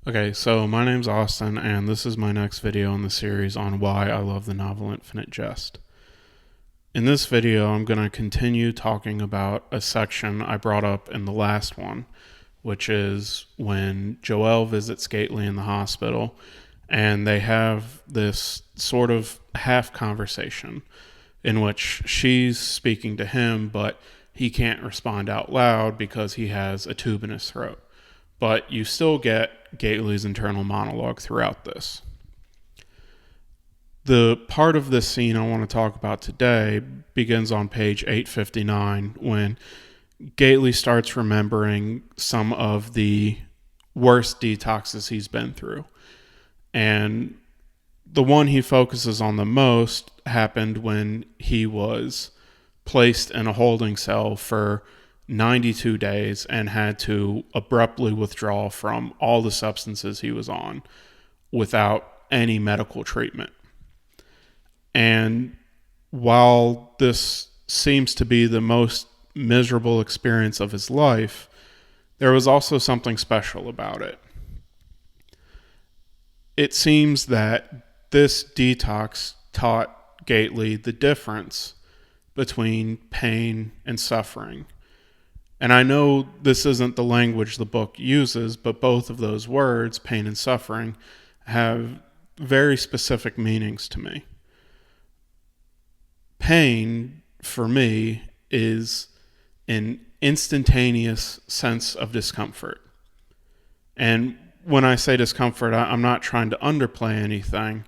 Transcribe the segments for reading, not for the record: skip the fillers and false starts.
Okay, so my name's Austin, and this is my next video in the series on why I love the novel Infinite Jest. In this video, I'm going to continue talking about a section I brought up in the last one, which is when Joelle visits Gately in the hospital, and they have this sort of half conversation in which she's speaking to him, but he can't respond out loud because he has a tube in his throat. But you still get Gately's internal monologue throughout this. The part of this scene I want to talk about today begins on page 859 when Gately starts remembering some of the worst detoxes he's been through. And the one he focuses on the most happened when he was placed in a holding cell for 92 days and had to abruptly withdraw from all the substances he was on without any medical treatment. And while this seems to be the most miserable experience of his life, there was also something special about it. It seems that this detox taught Gately the difference between pain and suffering. And I know this isn't the language the book uses, but both of those words, pain and suffering, have very specific meanings to me. Pain, for me, is an instantaneous sense of discomfort. And when I say discomfort, I'm not trying to underplay anything,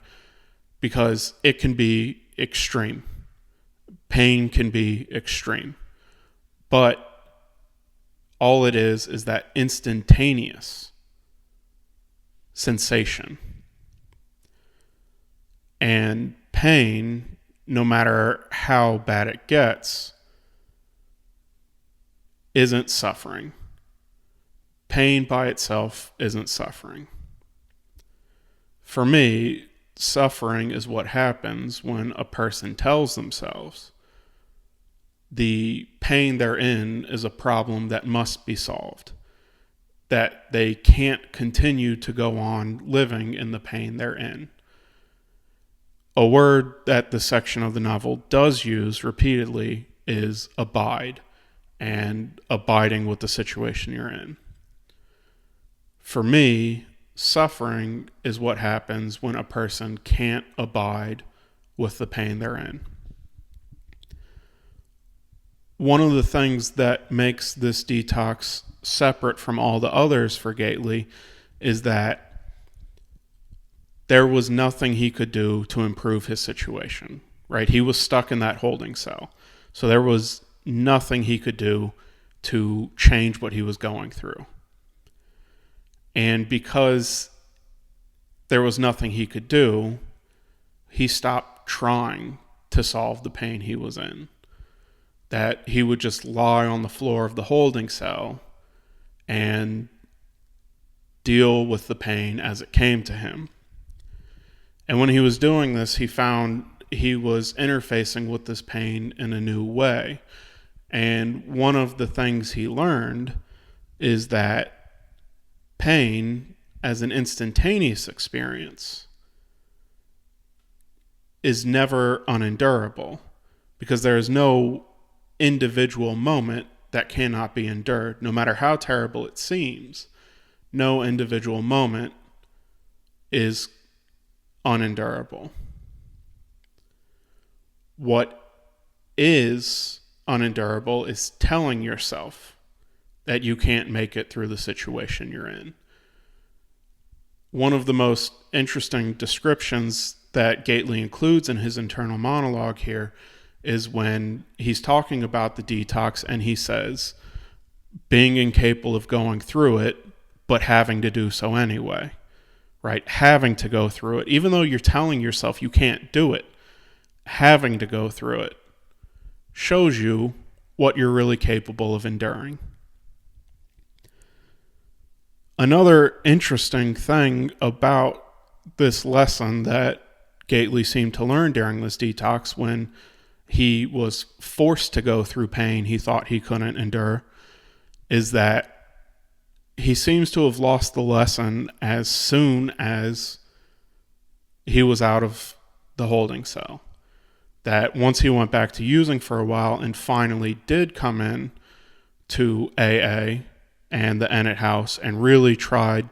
because it can be extreme. Pain can be extreme. But all it is that instantaneous sensation. And pain, no matter how bad it gets, isn't suffering. Pain by itself isn't suffering. For me, suffering is what happens when a person tells themselves the pain they're in is a problem that must be solved, that they can't continue to go on living in the pain they're in. A word that the section of the novel does use repeatedly is abide, and abiding with the situation you're in. For me, suffering is what happens when a person can't abide with the pain they're in. One of the things that makes this detox separate from all the others for Gately is that there was nothing he could do to improve his situation, right? He was stuck in that holding cell. So there was nothing he could do to change what he was going through. And because there was nothing he could do, he stopped trying to solve the pain he was in. That he would just lie on the floor of the holding cell and deal with the pain as it came to him. And when he was doing this, he found he was interfacing with this pain in a new way. And one of the things he learned is that pain, as an instantaneous experience, is never unendurable, because there is no individual moment that cannot be endured. No matter how terrible it seems, no individual moment is unendurable. What is unendurable is telling yourself that you can't make it through the situation you're in. One of the most interesting descriptions that Gately includes in his internal monologue here is when he's talking about the detox and he says, being incapable of going through it, but having to do so anyway, right? Having to go through it, even though you're telling yourself you can't do it, having to go through it shows you what you're really capable of enduring. Another interesting thing about this lesson that Gately seemed to learn during this detox, when he was forced to go through pain he thought he couldn't endure, is that he seems to have lost the lesson as soon as he was out of the holding cell. That once he went back to using for a while and finally did come in to AA and the Ennett House and really tried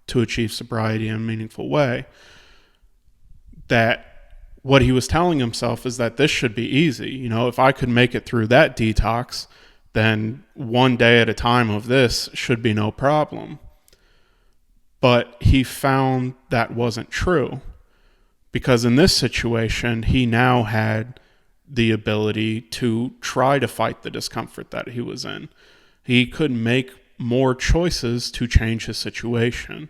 to achieve sobriety in a meaningful way, that what he was telling himself is that this should be easy. You know, if I could make it through that detox, then one day at a time of this should be no problem. But he found that wasn't true, because in this situation, he now had the ability to try to fight the discomfort that he was in. He could make more choices to change his situation.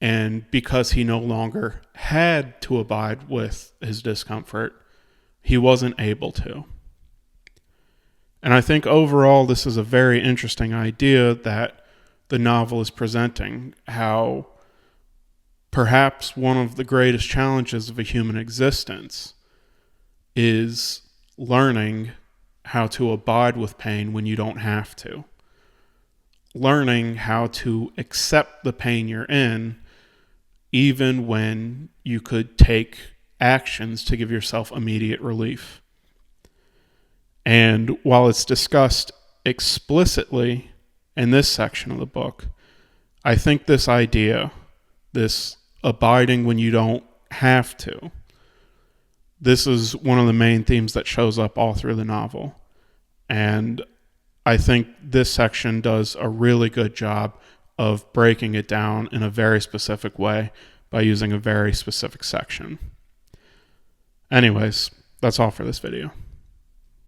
And because he no longer had to abide with his discomfort, he wasn't able to. And I think overall, this is a very interesting idea that the novel is presenting, how perhaps one of the greatest challenges of a human existence is learning how to abide with pain when you don't have to. Learning how to accept the pain you're in, even when you could take actions to give yourself immediate relief. And while it's discussed explicitly in this section of the book, I think this idea, this abiding when you don't have to, this is one of the main themes that shows up all through the novel. And I think this section does a really good job of breaking it down in a very specific way by using a very specific section. Anyways, that's all for this video.